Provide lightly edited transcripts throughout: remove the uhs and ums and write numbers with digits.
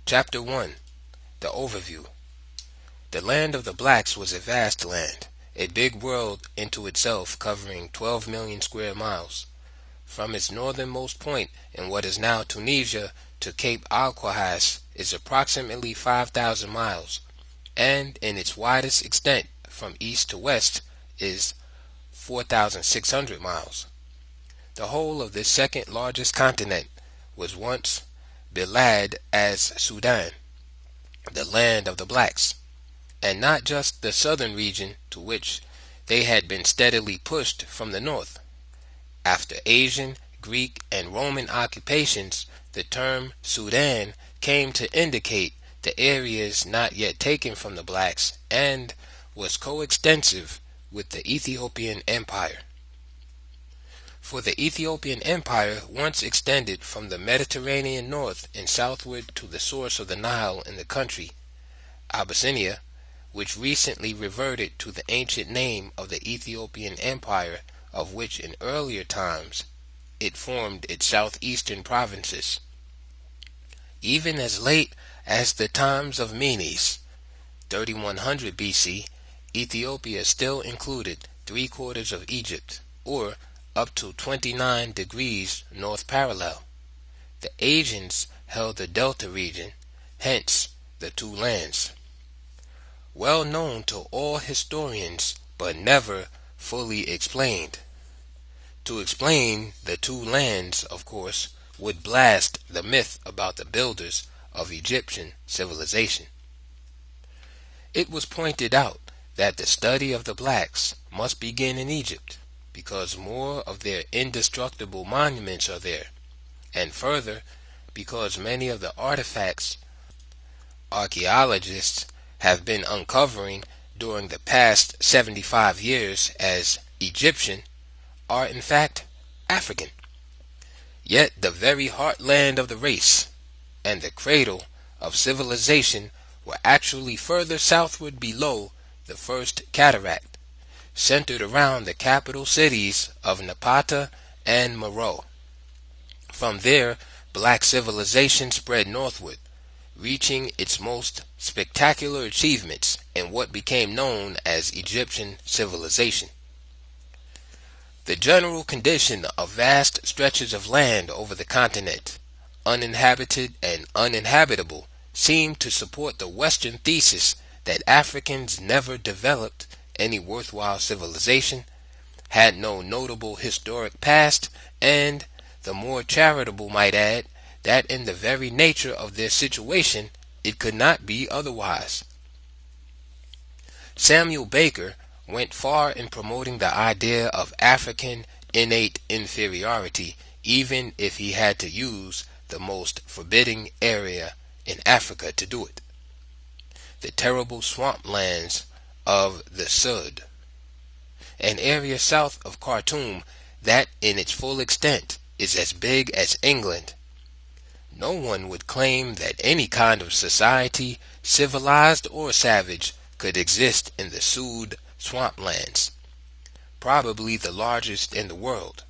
Chapter 1. The Overview. The land of the blacks was a vast land, a big world into itself covering 12 million square miles. From its northernmost point in what is now Tunisia to Cape Al-Quhas is approximately 5,000 miles, and in its widest extent from east to west is 4,600 miles. The whole of this second largest continent was once belied as Sudan, the land of the blacks, and not just the southern region to which they had been steadily pushed from the north. After Asian, Greek, and Roman occupations, the term Sudan came to indicate the areas not yet taken from the blacks and was coextensive with the Ethiopian Empire. For the Ethiopian Empire once extended from the Mediterranean north and southward to the source of the Nile in the country, Abyssinia, which recently reverted to the ancient name of the Ethiopian Empire, of which in earlier times it formed its southeastern provinces. Even as late as the times of Menes, 3100 BC, Ethiopia still included 3/4 of Egypt, or up to 29 degrees north parallel. The Asians held the Delta region, hence the two lands. Well known to all historians, but never fully explained. To explain the two lands, of course, would blast the myth about the builders of Egyptian civilization. It was pointed out that the study of the blacks must begin in Egypt, because more of their indestructible monuments are there, and further, because many of the artifacts archaeologists have been uncovering during the past 75 years as Egyptian are in fact African. Yet the very heartland of the race and the cradle of civilization were actually further southward below the first cataract, centered around the capital cities of Napata and Meroe. From there, black civilization spread northward, reaching its most spectacular achievements in what became known as Egyptian civilization. The general condition of vast stretches of land over the continent, uninhabited and uninhabitable, seemed to support the Western thesis that Africans never developed any worthwhile civilization, had no notable historic past, and, the more charitable might add, that in the very nature of their situation it could not be otherwise. Samuel Baker went far in promoting the idea of African innate inferiority, even if he had to use the most forbidding area in Africa to do it: the terrible swamplands of the Sud, an area south of Khartoum that in its full extent is as big as England. No one would claim that any kind of society, civilized or savage, could exist in the Sud swamplands, probably the largest in the world,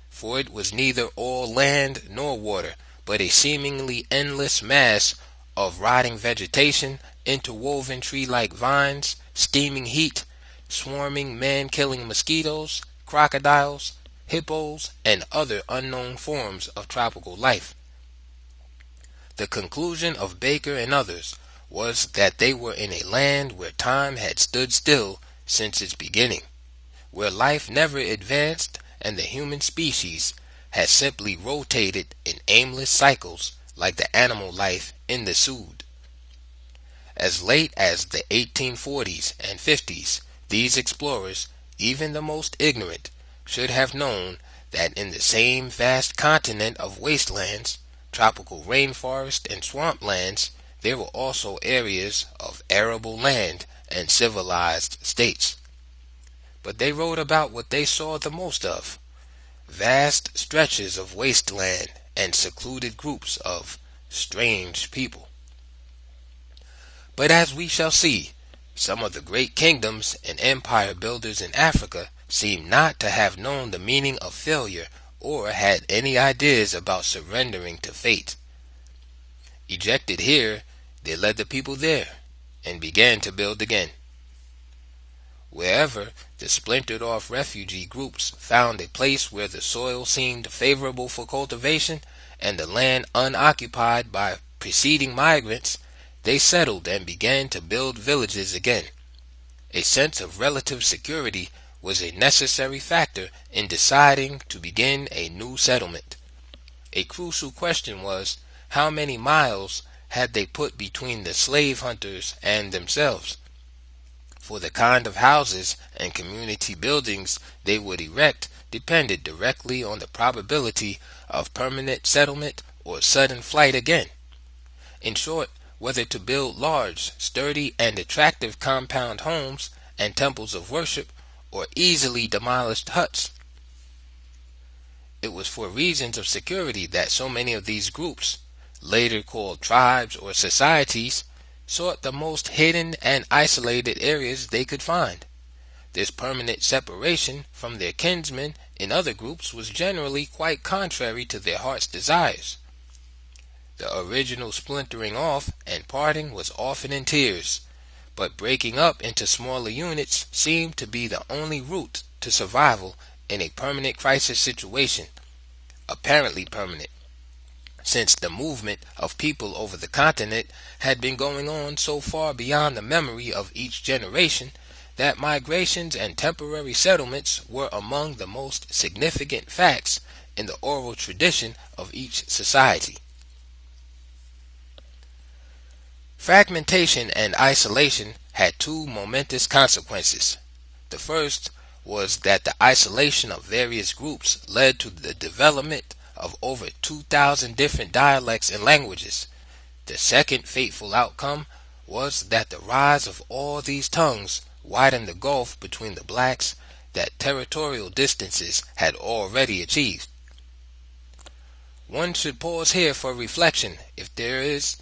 for it was neither all land nor water, but a seemingly endless mass of rotting vegetation, interwoven tree-like vines, steaming heat, swarming man-killing mosquitoes, crocodiles, hippos, and other unknown forms of tropical life. The conclusion of Baker and others was that they were in a land where time had stood still since its beginning, where life never advanced and the human species has simply rotated in aimless cycles like the animal life in the Sud. As late as the 1840s and 50s, these explorers, even the most ignorant, should have known that in the same vast continent of wastelands, tropical rainforest and swamplands, there were also areas of arable land and civilized states. But they wrote about what they saw the most of: vast stretches of wasteland and secluded groups of strange people. But as we shall see, some of the great kingdoms and empire builders in Africa seem not to have known the meaning of failure or had any ideas about surrendering to fate. Ejected here, they led the people there and began to build again. Wherever the splintered off refugee groups found a place where the soil seemed favorable for cultivation and the land unoccupied by preceding migrants, they settled and began to build villages again. A sense of relative security was a necessary factor in deciding to begin a new settlement. A crucial question was, how many miles had they put between the slave hunters and themselves? For the kind of houses and community buildings they would erect depended directly on the probability of permanent settlement or sudden flight again. In short, whether to build large, sturdy, and attractive compound homes and temples of worship, or easily demolished huts. It was for reasons of security that so many of these groups, later called tribes or societies, sought the most hidden and isolated areas they could find. This permanent separation from their kinsmen in other groups was generally quite contrary to their heart's desires. The original splintering off and parting was often in tears, but breaking up into smaller units seemed to be the only route to survival in a permanent crisis situation, apparently permanent, since the movement of people over the continent had been going on so far beyond the memory of each generation that migrations and temporary settlements were among the most significant facts in the oral tradition of each society. Fragmentation and isolation had two momentous consequences. The first was that the isolation of various groups led to the development of over 2,000 different dialects and languages. The second fateful outcome was that the rise of all these tongues widened the gulf between the blacks that territorial distances had already achieved. One should pause here for reflection if there is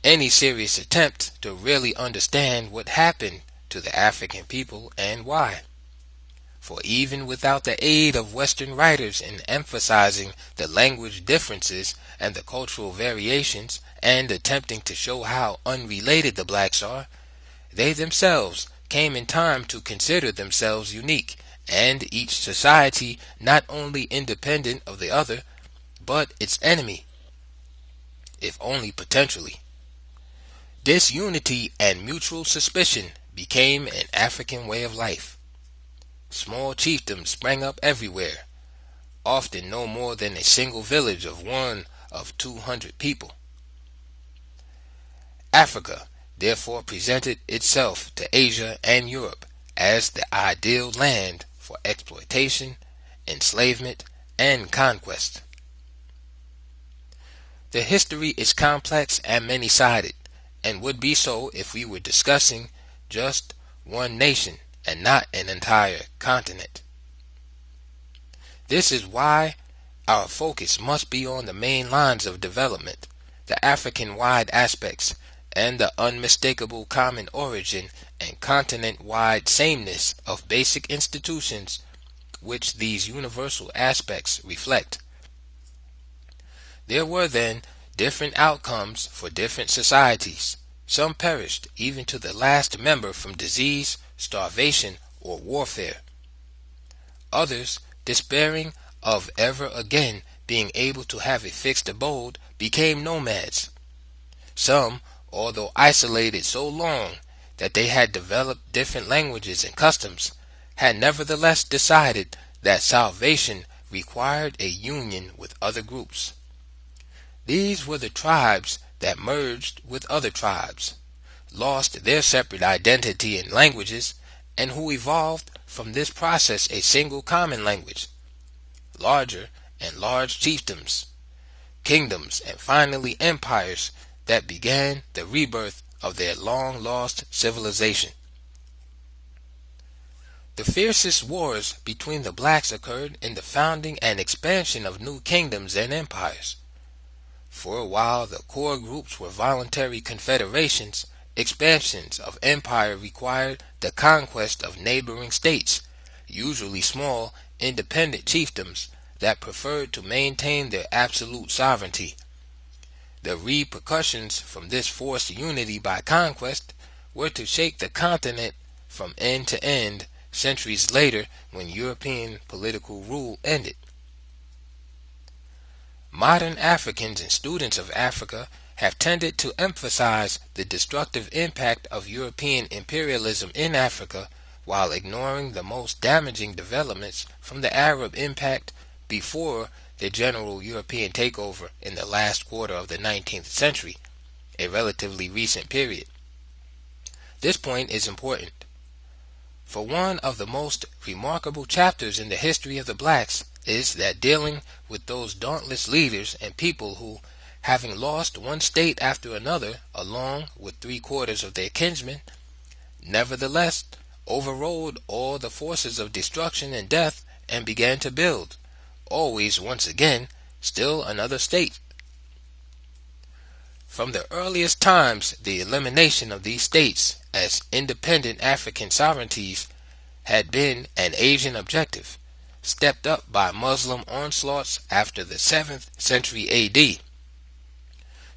any serious attempt to really understand what happened to the African people and why. For even without the aid of Western writers in emphasizing the language differences and the cultural variations and attempting to show how unrelated the blacks are, they themselves came in time to consider themselves unique and each society not only independent of the other, but its enemy, if only potentially. This unity and mutual suspicion became an African way of life. Small chiefdoms sprang up everywhere, often no more than a single village of 1 of 200 people. Africa therefore presented itself to Asia and Europe as the ideal land for exploitation, enslavement, and conquest. The history is complex and many-sided, and would be so if we were discussing just one nation and not an entire continent. This is why our focus must be on the main lines of development, the African-wide aspects, and the unmistakable common origin and continent-wide sameness of basic institutions which these universal aspects reflect. There were then different outcomes for different societies. Some perished even to the last member from disease, starvation, or warfare. Others, despairing of ever again being able to have a fixed abode, became nomads. Some, although isolated so long that they had developed different languages and customs, had nevertheless decided that salvation required a union with other groups. These were the tribes that merged with other tribes, lost their separate identity and languages, and who evolved from this process a single common language, larger and large chiefdoms, kingdoms, and finally empires that began the rebirth of their long-lost civilization. The fiercest wars between the blacks occurred in the founding and expansion of new kingdoms and empires. For a while the core groups were voluntary confederations, expansions of empire required the conquest of neighboring states, usually small, independent chiefdoms that preferred to maintain their absolute sovereignty. The repercussions from this forced unity by conquest were to shake the continent from end to end centuries later when European political rule ended. Modern Africans and students of Africa have tended to emphasize the destructive impact of European imperialism in Africa while ignoring the most damaging developments from the Arab impact before the general European takeover in the last quarter of the 19th century, a relatively recent period. This point is important. For one of the most remarkable chapters in the history of the blacks is that dealing with those dauntless leaders and people who, having lost one state after another along with 3/4 of their kinsmen, nevertheless overrode all the forces of destruction and death and began to build, always once again, still another state. From the earliest times, the elimination of these states as independent African sovereignties had been an Asian objective, stepped up by Muslim onslaughts after the 7th century AD.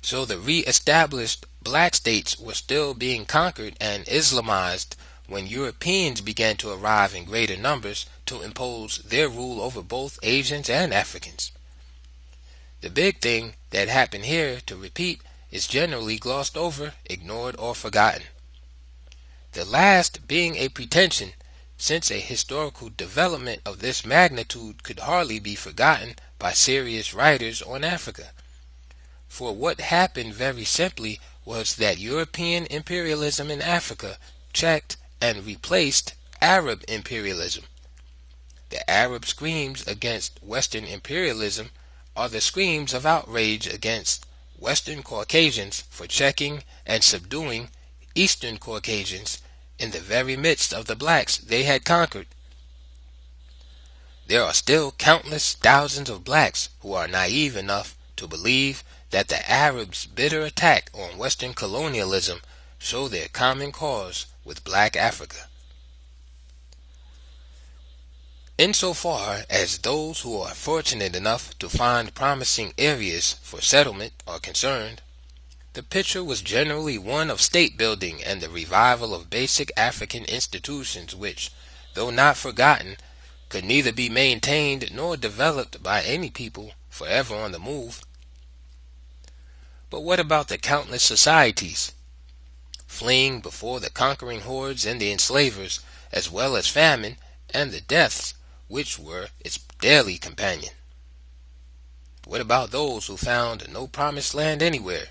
So the re-established black states were still being conquered and Islamized when Europeans began to arrive in greater numbers to impose their rule over both Asians and Africans. The big thing that happened here, to repeat, is generally glossed over, ignored, or forgotten. The last being a pretension, since a historical development of this magnitude could hardly be forgotten by serious writers on Africa. For what happened very simply was that European imperialism in Africa checked and replaced Arab imperialism. The Arab screams against Western imperialism are the screams of outrage against Western Caucasians for checking and subduing Eastern Caucasians in the very midst of the blacks they had conquered. There are still countless thousands of blacks who are naive enough to believe that the Arabs' bitter attack on Western colonialism show their common cause with black Africa. Insofar as those who are fortunate enough to find promising areas for settlement are concerned, the picture was generally one of state building and the revival of basic African institutions which, though not forgotten, could neither be maintained nor developed by any people forever on the move. But what about the countless societies, fleeing before the conquering hordes and the enslavers, as well as famine and the deaths which were its daily companion? What about those who found no promised land anywhere?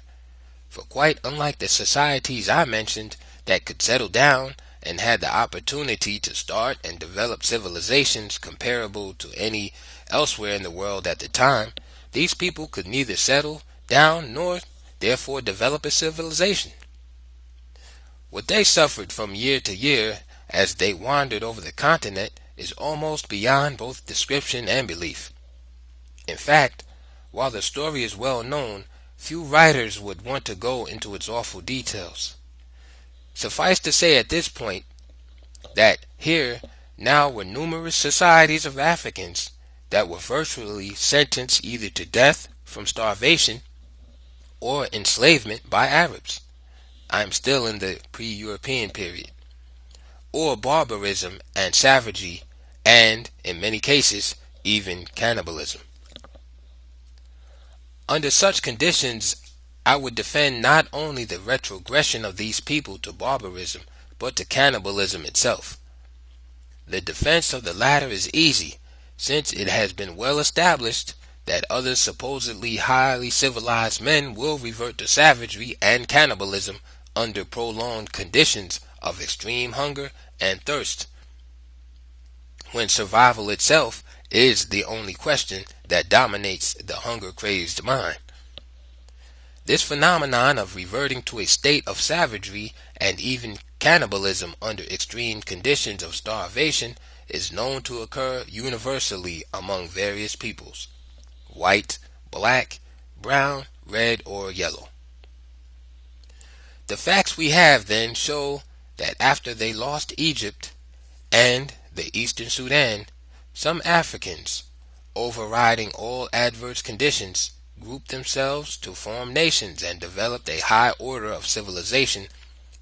For quite unlike the societies I mentioned that could settle down and had the opportunity to start and develop civilizations comparable to any elsewhere in the world at the time, these people could neither settle down nor therefore develop a civilization. What they suffered from year to year as they wandered over the continent is almost beyond both description and belief. In fact, while the story is well known, few writers would want to go into its awful details. Suffice to say at this point that here now were numerous societies of Africans that were virtually sentenced either to death from starvation or enslavement by Arabs. I am still in the pre-European period, or barbarism and savagery, and, in many cases, even cannibalism. Under such conditions, I would defend not only the retrogression of these people to barbarism, but to cannibalism itself. The defense of the latter is easy, since it has been well established that other supposedly highly civilized men will revert to savagery and cannibalism under prolonged conditions of extreme hunger and thirst, when survival itself is the only question that dominates the hunger-crazed mind. This phenomenon of reverting to a state of savagery and even cannibalism under extreme conditions of starvation is known to occur universally among various peoples: white, black, brown, red, or yellow. The facts we have then show that after they lost Egypt and the Eastern Sudan, some Africans, overriding all adverse conditions, grouped themselves to form nations and developed a high order of civilization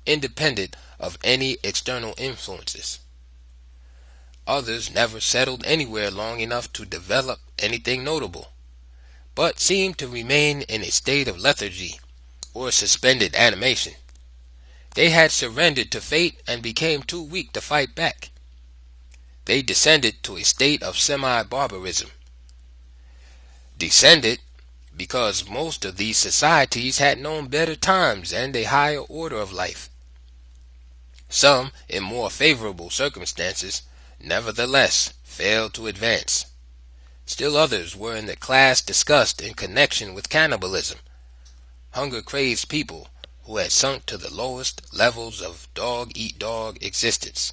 independent of any external influences. Others never settled anywhere long enough to develop anything notable, but seemed to remain in a state of lethargy or suspended animation. They had surrendered to fate and became too weak to fight back. They descended to a state of semi-barbarism. Descended because most of these societies had known better times and a higher order of life. Some, in more favorable circumstances, nevertheless failed to advance. Still others were in the class discussed in connection with cannibalism, hunger-crazed people who had sunk to the lowest levels of dog-eat-dog existence.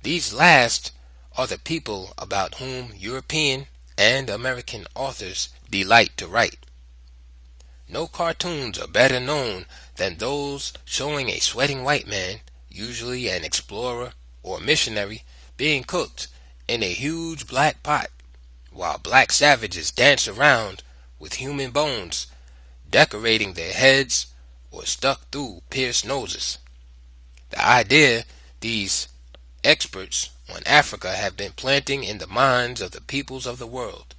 These last are the people about whom European and American authors delight to write. No cartoons are better known than those showing a sweating white man, usually an explorer or missionary, being cooked in a huge black pot, while black savages dance around with human bones decorating their heads or stuck through pierced noses. The idea these experts on Africa have been planting in the minds of the peoples of the world,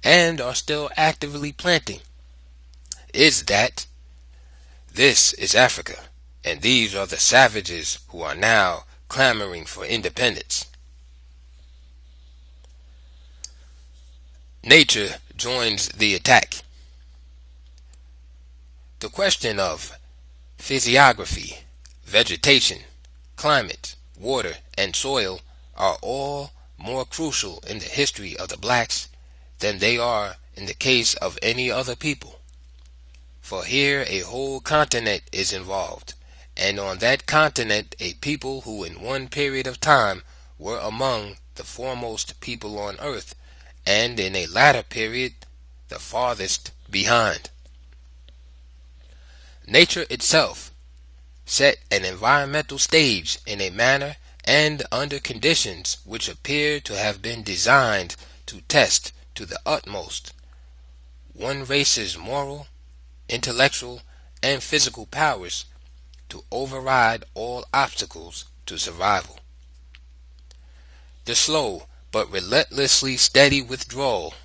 and are still actively planting, is that this is Africa, and these are the savages who are now clamoring for independence. Nature joins the attack. The question of physiography, vegetation, climate, water, and soil are all more crucial in the history of the blacks than they are in the case of any other people. For here a whole continent is involved, and on that continent a people who in one period of time were among the foremost people on earth, and in a latter period the farthest behind. Nature itself set an environmental stage in a manner and under conditions which appear to have been designed to test to the utmost one race's moral, intellectual, and physical powers to override all obstacles to survival. The slow but relentlessly steady withdrawal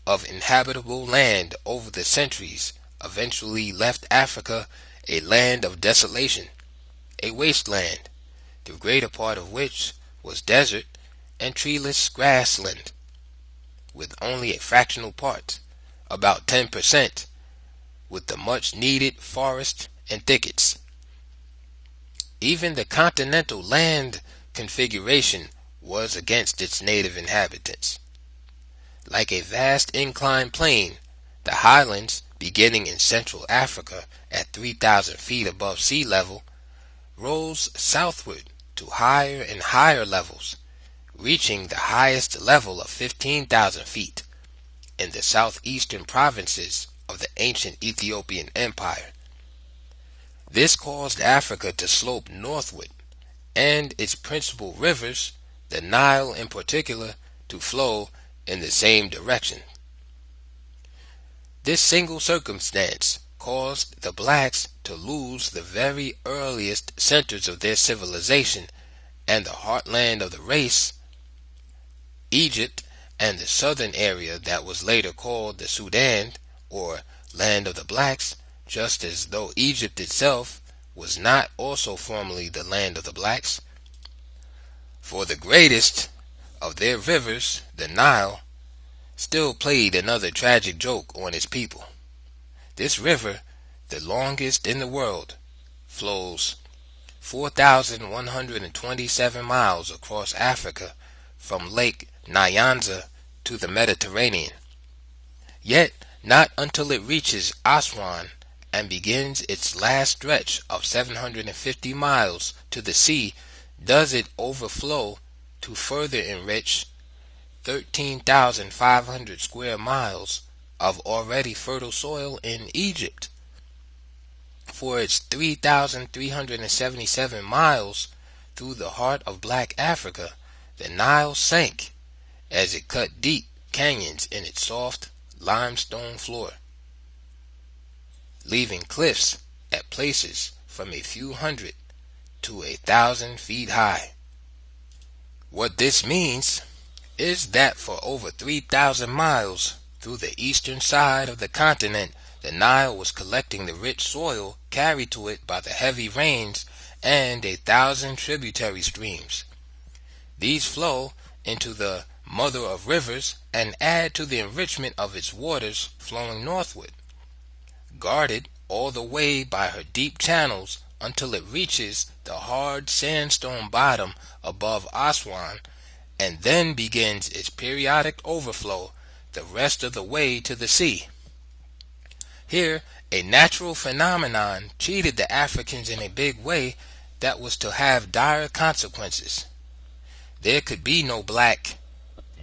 of inhabitable land over the centuries eventually left Africa a land of desolation, a wasteland, the greater part of which was desert and treeless grassland, with only a fractional part, about 10%, with the much needed forest and thickets. Even the continental land configuration was against its native inhabitants. Like a vast inclined plane, the highlands, beginning in Central Africa at 3,000 feet above sea level, rose southward to higher and higher levels, reaching the highest level of 15,000 feet in the southeastern provinces of the ancient Ethiopian Empire. This caused Africa to slope northward, and its principal rivers, the Nile in particular, to flow in the same direction. This single circumstance caused the blacks to lose the very earliest centers of their civilization and the heartland of the race, Egypt, and the southern area that was later called the Sudan, or Land of the Blacks, just as though Egypt itself was not also formerly the land of the blacks. For the greatest of their rivers, the Nile, still played another tragic joke on its people. This river, the longest in the world, flows 4,127 miles across Africa from Lake Nyanza to the Mediterranean. Yet, not until it reaches Aswan and begins its last stretch of 750 miles to the sea does it overflow to further enrich 13,500 square miles of already fertile soil in Egypt. For its 3,377 miles through the heart of black Africa, the Nile sank as it cut deep canyons in its soft, limestone floor, leaving cliffs at places from a few hundred to 1,000 feet high. What this means is that for over 3,000 miles through the eastern side of the continent, the Nile was collecting the rich soil carried to it by the heavy rains and 1,000 tributary streams. These flow into the mother of rivers and add to the enrichment of its waters flowing northward, guarded all the way by her deep channels until it reaches the hard sandstone bottom above Aswan, and then begins its periodic overflow the rest of the way to the sea. Here, a natural phenomenon cheated the Africans in a big way that was to have dire consequences. There could be no black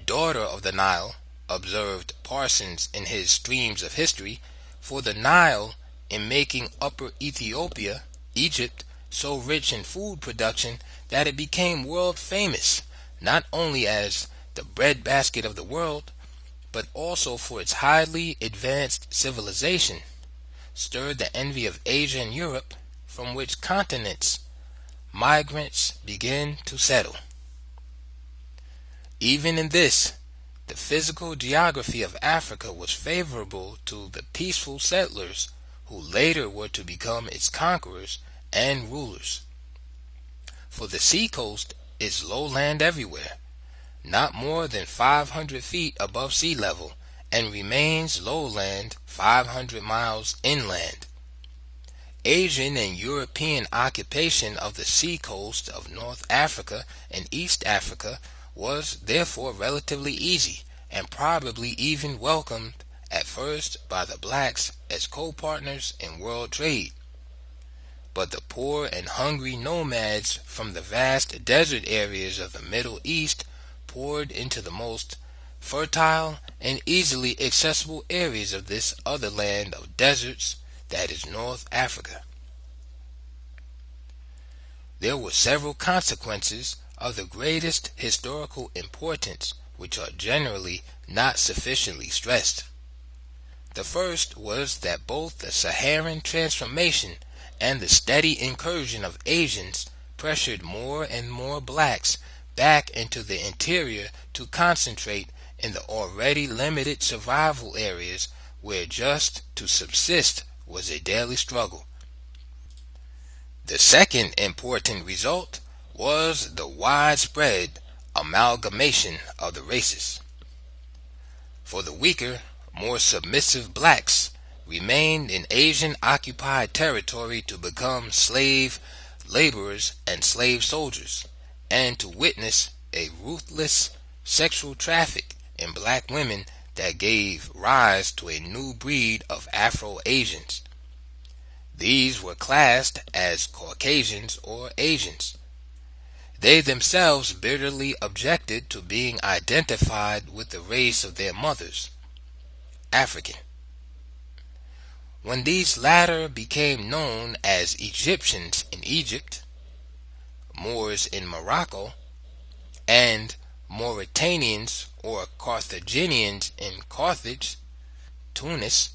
daughter of the Nile, observed Parsons in his Streams of History, for the Nile, in making Upper Ethiopia, Egypt, so rich in food production that it became world famous, not only as the breadbasket of the world, but also for its highly advanced civilization, stirred the envy of Asia and Europe, from which continents migrants begin to settle. Even in this, the physical geography of Africa was favorable to the peaceful settlers who later were to become its conquerors and rulers. For the seacoast is lowland everywhere, not more than 500 feet above sea level, and remains lowland 500 miles inland. Asian and European occupation of the seacoast of North Africa and East Africa was therefore relatively easy, and probably even welcomed at first by the blacks as co-partners in world trade. But the poor and hungry nomads from the vast desert areas of the Middle East poured into the most fertile and easily accessible areas of this other land of deserts, that is North Africa. There were several consequences of the greatest historical importance which are generally not sufficiently stressed. The first was that both the Saharan transformation and the steady incursion of Asians pressured more and more blacks back into the interior to concentrate in the already limited survival areas where just to subsist was a daily struggle. The second important result was the widespread amalgamation of the races. For the weaker, more submissive blacks remained in Asian-occupied territory to become slave laborers and slave soldiers, and to witness a ruthless sexual traffic in black women that gave rise to a new breed of Afro-Asians. These were classed as Caucasians or Asians. They themselves bitterly objected to being identified with the race of their mothers, African. When these latter became known as Egyptians in Egypt, Moors in Morocco, and Mauritanians or Carthaginians in Carthage, Tunis,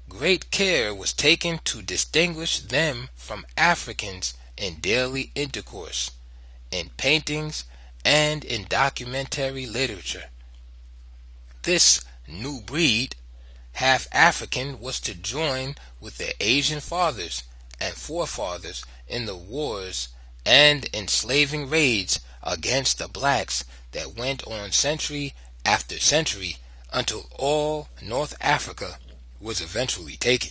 great care was taken to distinguish them from Africans in daily intercourse, in paintings, and in documentary literature. This new breed, half African, was to join with their Asian fathers and forefathers in the wars and enslaving raids against the blacks that went on century after century until all North Africa was eventually taken.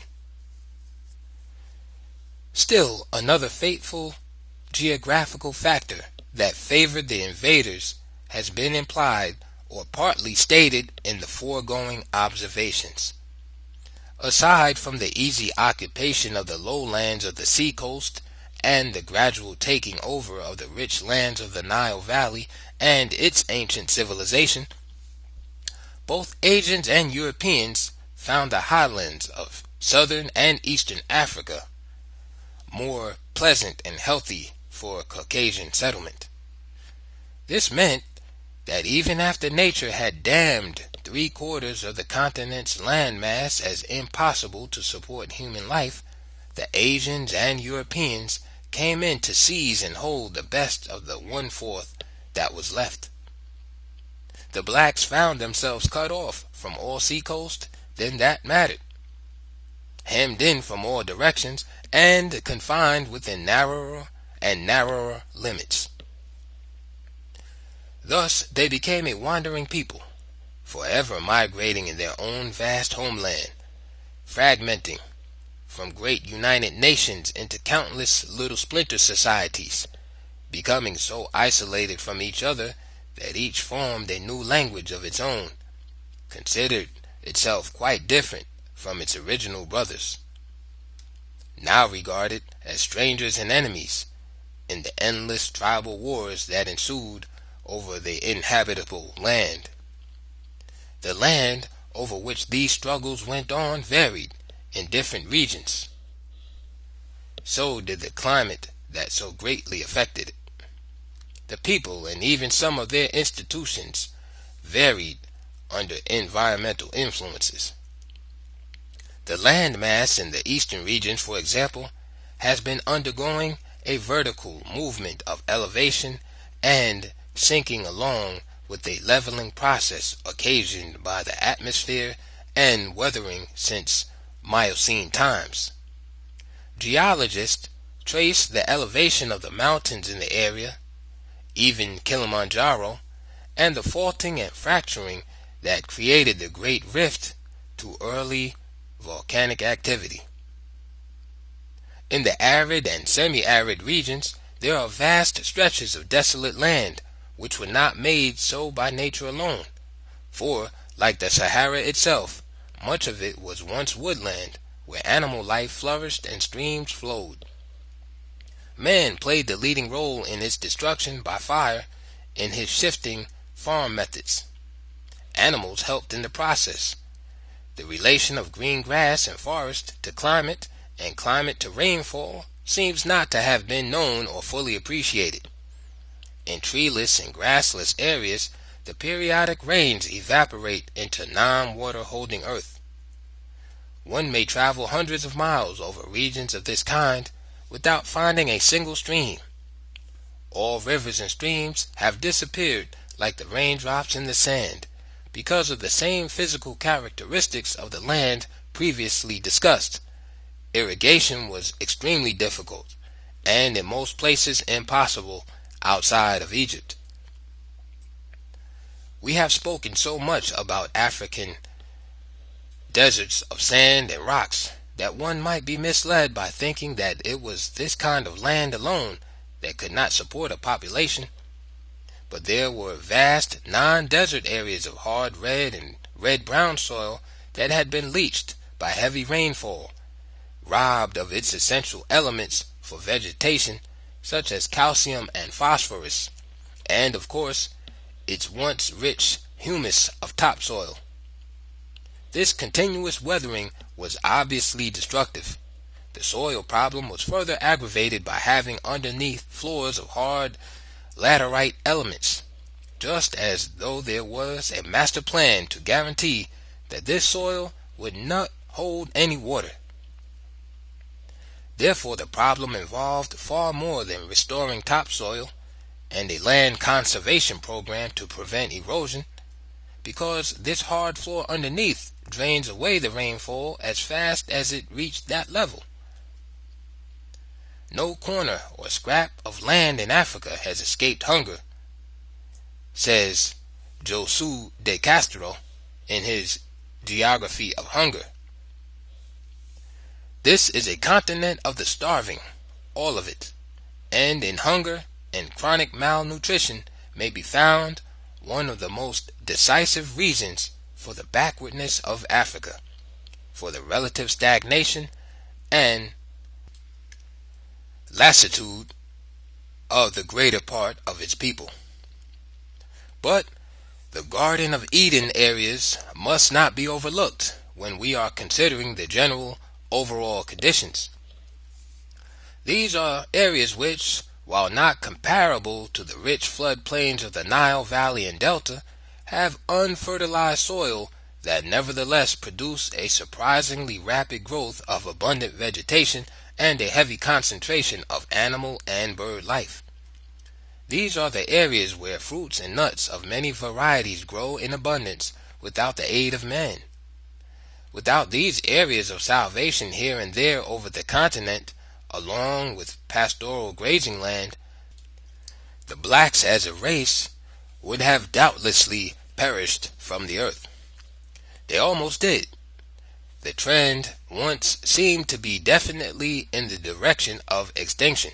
Still, another fateful geographical factor that favored the invaders has been implied or partly stated in the foregoing observations. Aside from the easy occupation of the lowlands of the seacoast and the gradual taking over of the rich lands of the Nile Valley and its ancient civilization, both Asians and Europeans found the highlands of southern and eastern Africa more pleasant and healthy for Caucasian settlement. This meant that even after nature had damned 3/4 of the continent's landmass as impossible to support human life, the Asians and Europeans came in to seize and hold the best of the 1/4 that was left. The blacks found themselves cut off from all seacoast then that mattered, hemmed in from all directions, and confined within narrower and narrower limits. Thus they became a wandering people, forever migrating in their own vast homeland, fragmenting from great united nations into countless little splinter societies, becoming so isolated from each other that each formed a new language of its own, considered itself quite different from its original brothers, now regarded as strangers and enemies in the endless tribal wars that ensued over the inhabitable land. The land over which these struggles went on varied in different regions. So did the climate that so greatly affected it. The people and even some of their institutions varied under environmental influences. The landmass in the eastern regions, for example, has been undergoing a vertical movement of elevation and sinking along with a leveling process occasioned by the atmosphere and weathering since Miocene times. Geologists trace the elevation of the mountains in the area, even Kilimanjaro, and the faulting and fracturing that created the Great Rift to early volcanic activity. In the arid and semi-arid regions, there are vast stretches of desolate land which were not made so by nature alone, for, like the Sahara itself, much of it was once woodland where animal life flourished and streams flowed. Man played the leading role in its destruction by fire in his shifting farm methods. Animals helped in the process. The relation of green grass and forest to climate and climate to rainfall seems not to have been known or fully appreciated. In treeless and grassless areas, the periodic rains evaporate into non-water holding earth. One may travel hundreds of miles over regions of this kind without finding a single stream. All rivers and streams have disappeared like the raindrops in the sand because of the same physical characteristics of the land previously discussed. Irrigation was extremely difficult, and in most places impossible outside of Egypt. We have spoken so much about African deserts of sand and rocks that one might be misled by thinking that it was this kind of land alone that could not support a population. But there were vast non-desert areas of hard red and red-brown soil that had been leached by heavy rainfall, robbed of its essential elements for vegetation such as calcium and phosphorus, and of course its once rich humus of topsoil. This continuous weathering was obviously destructive. The soil problem was further aggravated by having underneath floors of hard laterite elements, just as though there was a master plan to guarantee that this soil would not hold any water. Therefore, the problem involved far more than restoring topsoil and a land conservation program to prevent erosion, because this hard floor underneath drains away the rainfall as fast as it reached that level. No corner or scrap of land in Africa has escaped hunger, says Josue de Castro in his Geography of Hunger. This is a continent of the starving, all of it, and in hunger and chronic malnutrition may be found one of the most decisive reasons for the backwardness of Africa, for the relative stagnation and lassitude of the greater part of its people. But the Garden of Eden areas must not be overlooked when we are considering the general overall conditions. These are areas which, while not comparable to the rich floodplains of the Nile Valley and Delta, have unfertilized soil that nevertheless produce a surprisingly rapid growth of abundant vegetation and a heavy concentration of animal and bird life. These are the areas where fruits and nuts of many varieties grow in abundance without the aid of man. Without these areas of salvation here and there over the continent, along with pastoral grazing land, the blacks as a race would have doubtlessly perished from the earth. They almost did. The trend once seemed to be definitely in the direction of extinction,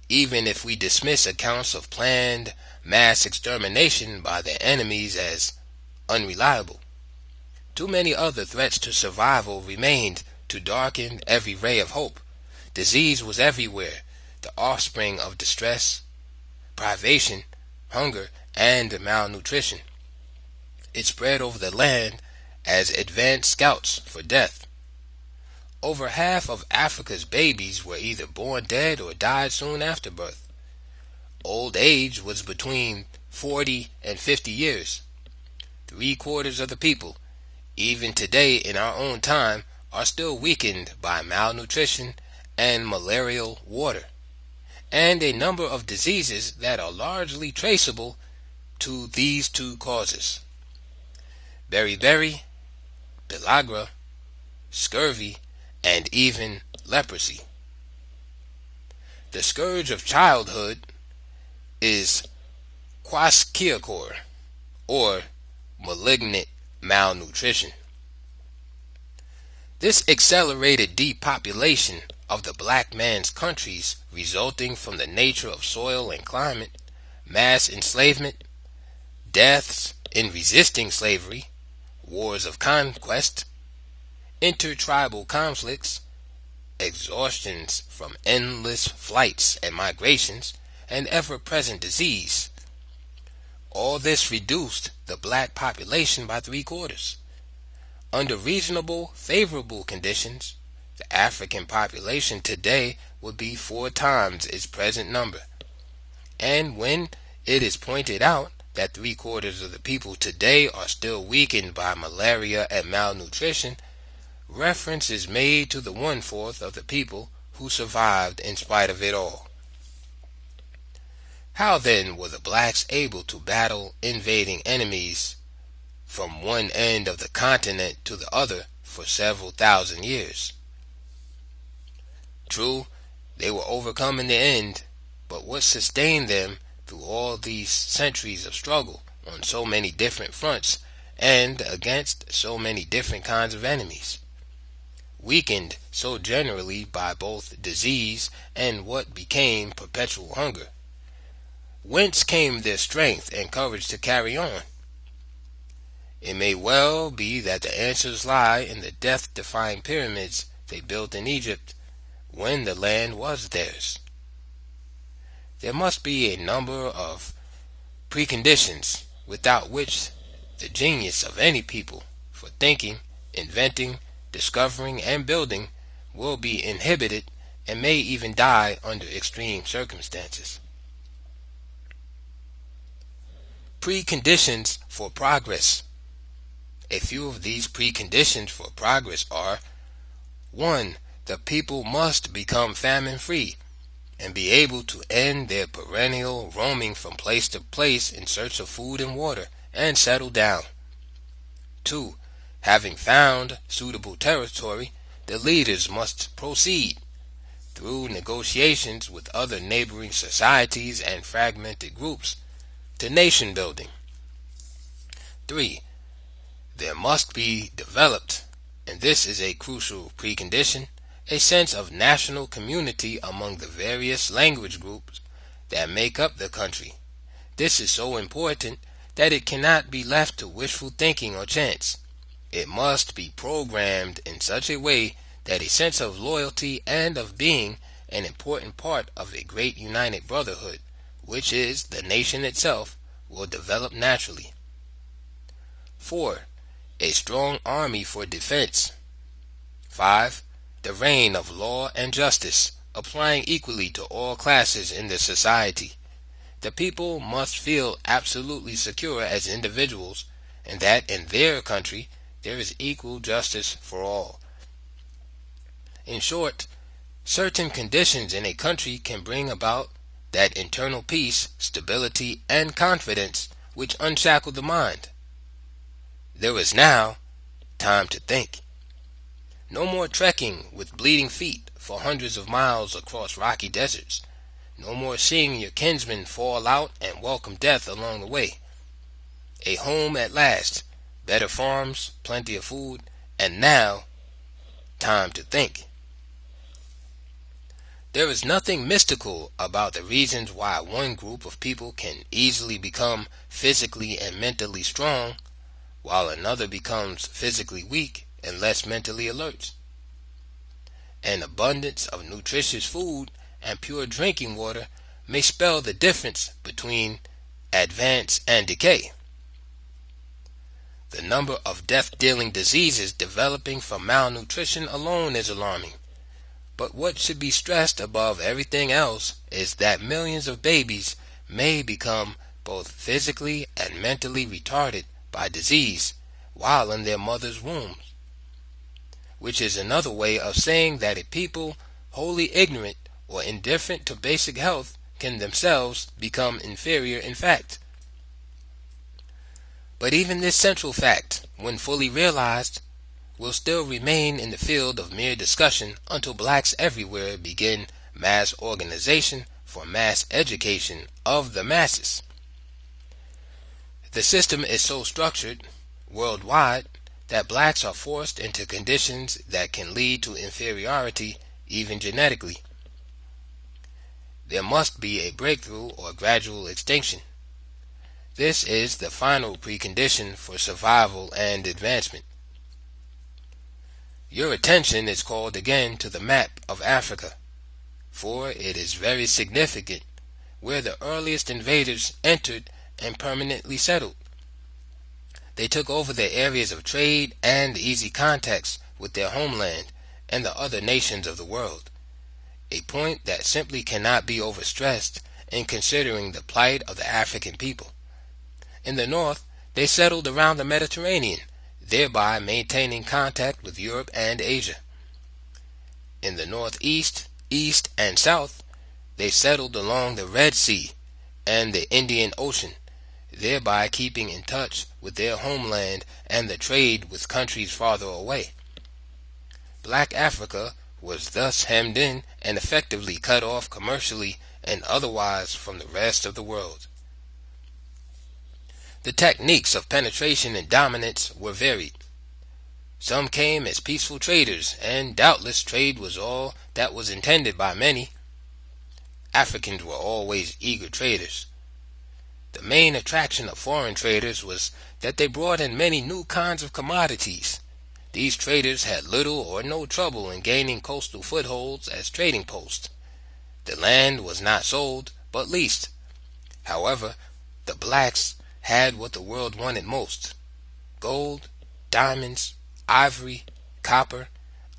even if we dismiss accounts of planned mass extermination by their enemies as unreliable. Too many other threats to survival remained to darken every ray of hope. Disease was everywhere, the offspring of distress, privation, hunger, and malnutrition. It spread over the land as advanced scouts for death. Over half of Africa's babies were either born dead or died soon after birth. Old age was between 40 and 50 years. 3/4 of the people, even today in our own time, are still weakened by malnutrition and malarial water, and a number of diseases that are largely traceable to these two causes: beriberi, pellagra, scurvy, and even leprosy. The scourge of childhood is kwashiorkor, or malignant malnutrition. This accelerated depopulation of the black man's countries, resulting from the nature of soil and climate, mass enslavement, deaths in resisting slavery, wars of conquest, intertribal conflicts, exhaustions from endless flights and migrations, and ever-present disease. All this reduced the black population by 3/4. Under reasonable, favorable conditions, the African population today would be 4 times its present number. And when it is pointed out that 3/4 of the people today are still weakened by malaria and malnutrition, reference is made to the 1/4 of the people who survived in spite of it all. How then were the blacks able to battle invading enemies from one end of the continent to the other for several thousand years? True, they were overcome in the end, but what sustained them through all these centuries of struggle on so many different fronts and against so many different kinds of enemies? Weakened so generally by both disease and what became perpetual hunger, whence came their strength and courage to carry on? It may well be that the answers lie in the death-defying pyramids they built in Egypt when the land was theirs. There must be a number of preconditions without which the genius of any people for thinking, inventing, discovering, and building will be inhibited and may even die under extreme circumstances. Preconditions for progress. A few of these preconditions for progress are: 1. The people must become famine-free and be able to end their perennial roaming from place to place in search of food and water and settle down. 2. Having found suitable territory, the leaders must proceed through negotiations with other neighboring societies and fragmented groups to nation building. 3. There must be developed, and this is a crucial precondition, a sense of national community among the various language groups that make up the country. This is so important that it cannot be left to wishful thinking or chance. It must be programmed in such a way that a sense of loyalty and of being an important part of a great united brotherhood, which is the nation itself, will develop naturally. 4. A strong army for defense. 5. The reign of law and justice, applying equally to all classes in the society. The people must feel absolutely secure as individuals, and that in their country there is equal justice for all. In short, certain conditions in a country can bring about that internal peace, stability, and confidence which unshackle the mind. There is now time to think. No more trekking with bleeding feet for hundreds of miles across rocky deserts. No more seeing your kinsmen fall out and welcome death along the way. A home at last, better farms, plenty of food, and now time to think. There is nothing mystical about the reasons why one group of people can easily become physically and mentally strong, while another becomes physically weak and less mentally alert. An abundance of nutritious food and pure drinking water may spell the difference between advance and decay. The number of death-dealing diseases developing from malnutrition alone is alarming. But what should be stressed above everything else is that millions of babies may become both physically and mentally retarded by disease while in their mother's wombs, which is another way of saying that a people wholly ignorant or indifferent to basic health can themselves become inferior in fact. But even this central fact, when fully realized, will still remain in the field of mere discussion until blacks everywhere begin mass organization for mass education of the masses. The system is so structured worldwide that blacks are forced into conditions that can lead to inferiority even genetically. There must be a breakthrough or gradual extinction. This is the final precondition for survival and advancement. Your attention is called again to the map of Africa, for it is very significant where the earliest invaders entered and permanently settled. They took over their areas of trade and easy contacts with their homeland and the other nations of the world, a point that simply cannot be overstressed in considering the plight of the African people. In the north, they settled around the Mediterranean, thereby maintaining contact with Europe and Asia. In the northeast, east, and south, they settled along the Red Sea and the Indian Ocean, thereby keeping in touch with their homeland and the trade with countries farther away. Black Africa was thus hemmed in and effectively cut off commercially and otherwise from the rest of the world. The techniques of penetration and dominance were varied. Some came as peaceful traders, and doubtless trade was all that was intended by many. Africans were always eager traders. The main attraction of foreign traders was that they brought in many new kinds of commodities. These traders had little or no trouble in gaining coastal footholds as trading posts. The land was not sold, but leased. However, the blacks had what the world wanted most: gold, diamonds, ivory, copper,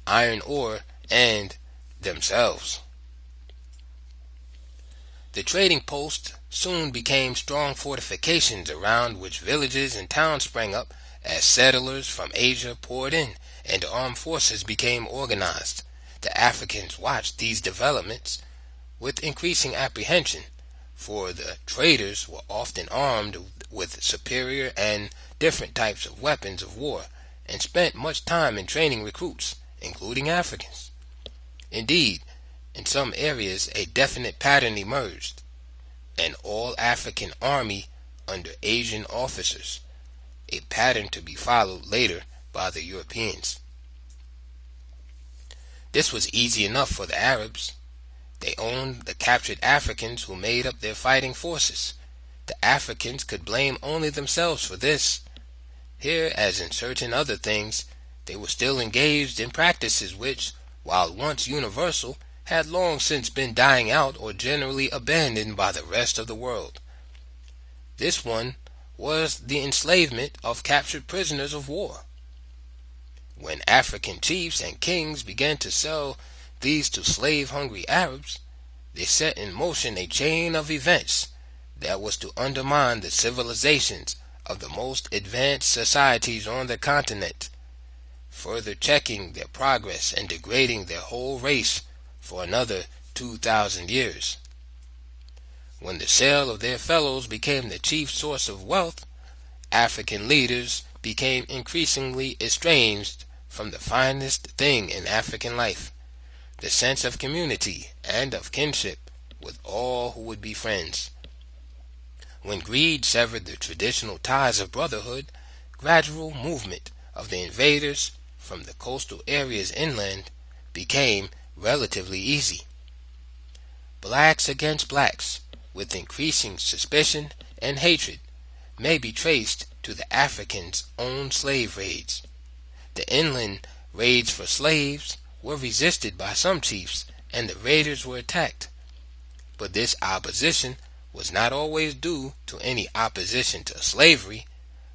iron ore, and themselves. The trading posts soon became strong fortifications around which villages and towns sprang up as settlers from Asia poured in and armed forces became organized. The Africans watched these developments with increasing apprehension, for the traders were often armed with superior and different types of weapons of war and spent much time in training recruits, including Africans. Indeed, in some areas a definite pattern emerged: an all-African army under Asian officers, a pattern to be followed later by the Europeans. This was easy enough for the Arabs. They owned the captured Africans who made up their fighting forces. The Africans could blame only themselves for this. Here, as in certain other things, they were still engaged in practices which, while once universal, had long since been dying out or generally abandoned by the rest of the world. This one was the enslavement of captured prisoners of war. When African chiefs and kings began to sell these to slave-hungry Arabs, they set in motion a chain of events that was to undermine the civilizations of the most advanced societies on the continent, further checking their progress and degrading their whole race for another 2,000 years. When the sale of their fellows became the chief source of wealth, African leaders became increasingly estranged from the finest thing in African life, the sense of community and of kinship with all who would be friends. When greed severed the traditional ties of brotherhood, gradual movement of the invaders from the coastal areas inland became relatively easy. Blacks against blacks, with increasing suspicion and hatred, may be traced to the Africans' own slave raids. The inland raids for slaves were resisted by some chiefs, and the raiders were attacked. But this opposition was not always due to any opposition to slavery,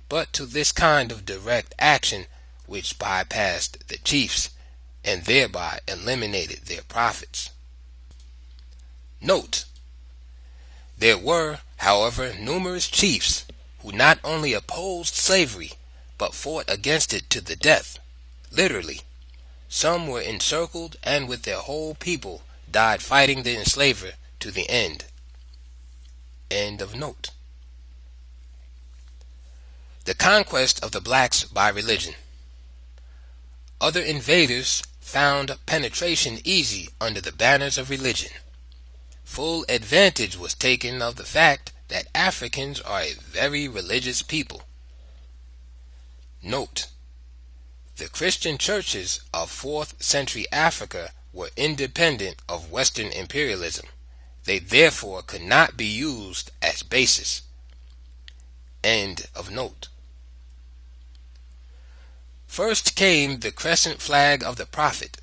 but to this kind of direct action which bypassed the chiefs and thereby eliminated their profits. Note: there were, however, numerous chiefs who not only opposed slavery, but fought against it to the death, literally. Some were encircled and with their whole people died fighting the enslaver to the end. End of note. The conquest of the blacks by religion. Other invaders found penetration easy under the banners of religion. Full advantage was taken of the fact that Africans are a very religious people. Note: the Christian churches of 4th century Africa were independent of Western imperialism. They therefore could not be used as basis. End of note. First came the crescent flag of the Prophet.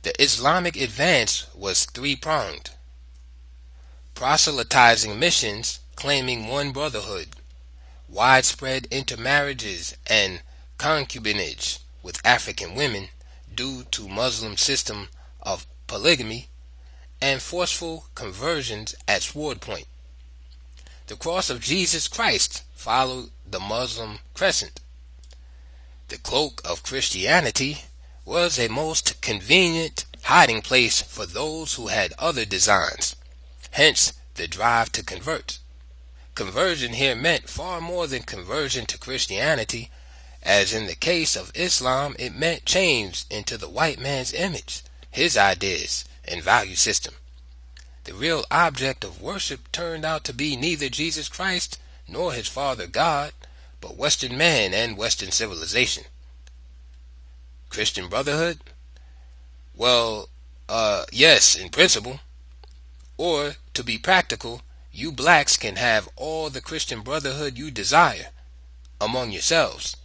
The Islamic advance was three-pronged: proselytizing missions claiming one brotherhood, widespread intermarriages and concubinage with African women due to Muslim system of polygamy, and forceful conversions at sword point. The cross of Jesus Christ followed the Muslim crescent. The cloak of Christianity was a most convenient hiding place for those who had other designs, hence the drive to convert. Conversion here meant far more than conversion to Christianity, as in the case of Islam it meant change into the white man's image, his ideas and value system. The real object of worship turned out to be neither Jesus Christ nor his Father God, but Western man and Western civilization. Christian brotherhood? Well, yes, in principle. Or, to be practical, you blacks can have all the Christian brotherhood you desire among yourselves.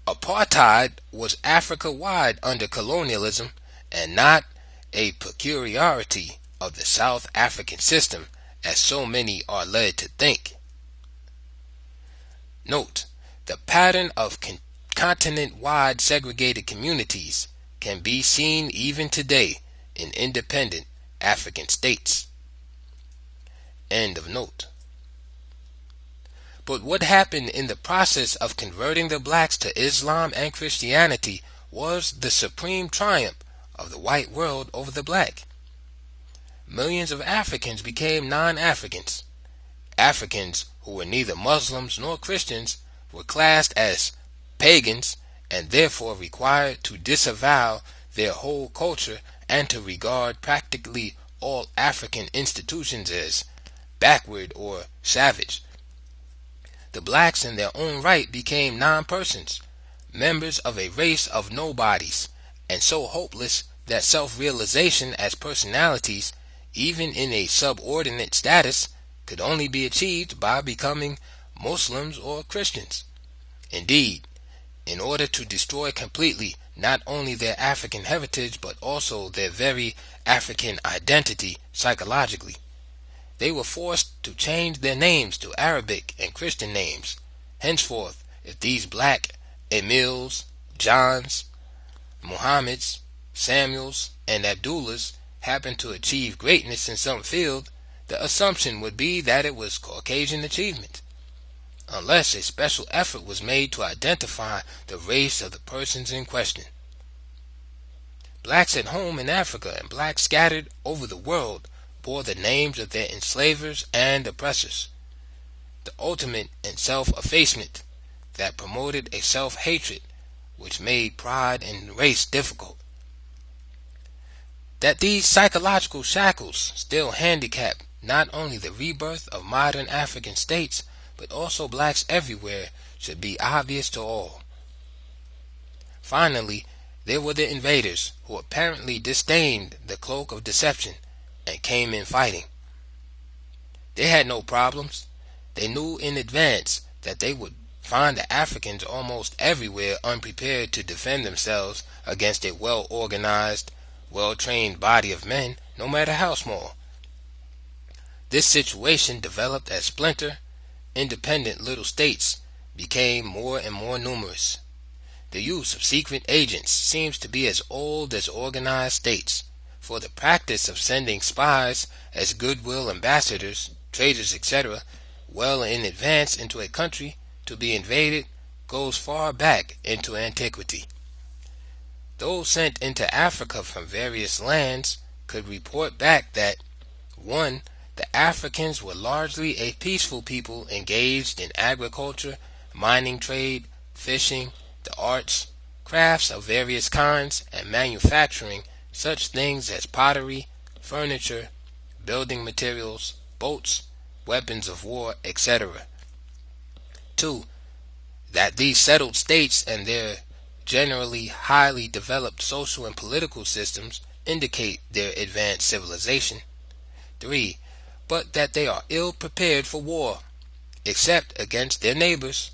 Apartheid was Africa-wide under colonialism and not a peculiarity of the South African system, as so many are led to think. Note: the pattern of continent-wide segregated communities can be seen even today in independent African states. End of note. But what happened in the process of converting the blacks to Islam and Christianity was the supreme triumph of the white world over the black. Millions of Africans became non-Africans. Africans who were neither Muslims nor Christians were classed as pagans and therefore required to disavow their whole culture and to regard practically all African institutions as backward or savage. The blacks in their own right became non-persons, members of a race of nobodies, and so hopeless that self-realization as personalities, even in a subordinate status, could only be achieved by becoming Muslims or Christians. Indeed, in order to destroy completely not only their African heritage but also their very African identity psychologically, they were forced to change their names to Arabic and Christian names. Henceforth, if these black Emils, Johns, Muhammads, Samuels, and Abdullahs happen to achieve greatness in some field, the assumption would be that it was Caucasian achievement, unless a special effort was made to identify the race of the persons in question. Blacks at home in Africa and blacks scattered over the world bore the names of their enslavers and oppressors, the ultimate in self-effacement that promoted a self-hatred which made pride in race difficult. That these psychological shackles still handicap not only the rebirth of modern African states, but also blacks everywhere should be obvious to all. Finally, there were the invaders who apparently disdained the cloak of deception and came in fighting. They had no problems. They knew in advance that they would find the Africans almost everywhere unprepared to defend themselves against a well-organized, well-trained body of men, no matter how small. This situation developed as splinter, independent little states became more and more numerous. The use of secret agents seems to be as old as organized states, for the practice of sending spies as goodwill ambassadors, traders, etc., well in advance into a country to be invaded goes far back into antiquity. Those sent into Africa from various lands could report back that 1. The Africans were largely a peaceful people engaged in agriculture, mining trade, fishing, the arts, crafts of various kinds, and manufacturing such things as pottery, furniture, building materials, boats, weapons of war, etc. 2. That these settled states and their generally highly developed social and political systems indicate their advanced civilization. 3. But that they are ill prepared for war, except against their neighbors,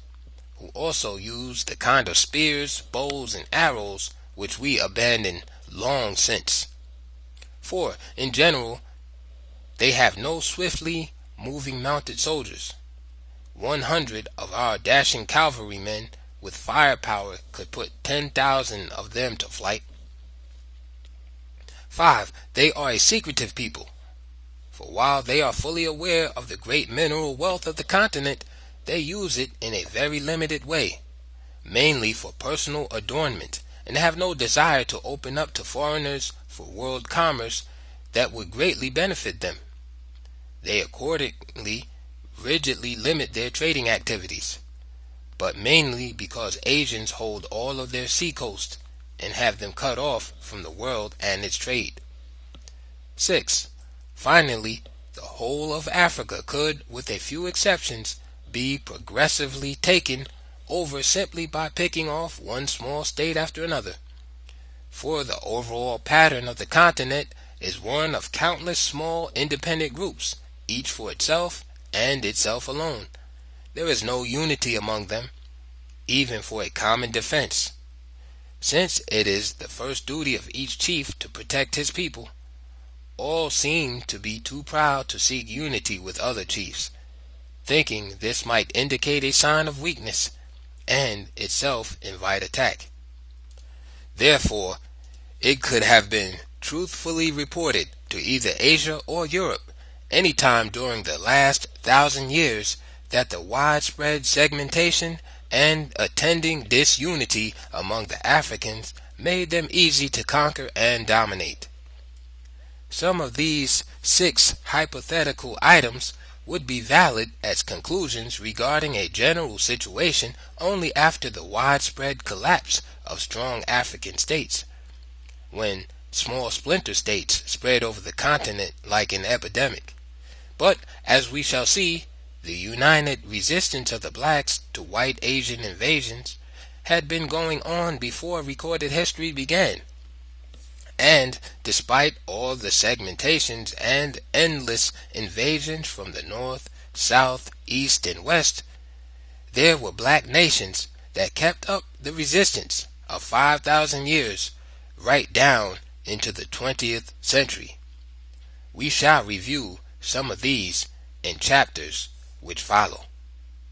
who also use the kind of spears, bows, and arrows which we abandoned long since. 4. In general, they have no swiftly moving mounted soldiers. 100 of our dashing cavalrymen with firepower could put 10,000 of them to flight. 5. They are a secretive people, for while they are fully aware of the great mineral wealth of the continent, they use it in a very limited way, mainly for personal adornment, and have no desire to open up to foreigners for world commerce that would greatly benefit them. They accordingly rigidly limit their trading activities, but mainly because Asians hold all of their seacoast and have them cut off from the world and its trade. 6. Finally, the whole of Africa could, with a few exceptions, be progressively taken over simply by picking off one small state after another. For the overall pattern of the continent is one of countless small independent groups, each for itself and itself alone. There is no unity among them, even for a common defense, since it is the first duty of each chief to protect his people. All seem to be too proud to seek unity with other chiefs, thinking this might indicate a sign of weakness, and itself invite attack. Therefore, it could have been truthfully reported to either Asia or Europe any time during the last 1,000 years that the widespread segmentation and attending disunity among the Africans made them easy to conquer and dominate. Some of these 6 hypothetical items would be valid as conclusions regarding a general situation only after the widespread collapse of strong African states, when small splinter states spread over the continent like an epidemic. But, as we shall see, the united resistance of the blacks to white Asian invasions had been going on before recorded history began. And, despite all the segmentations and endless invasions from the north, south, east, and west, there were black nations that kept up the resistance of 5,000 years right down into the 20th century. We shall review some of these in chapters which follow.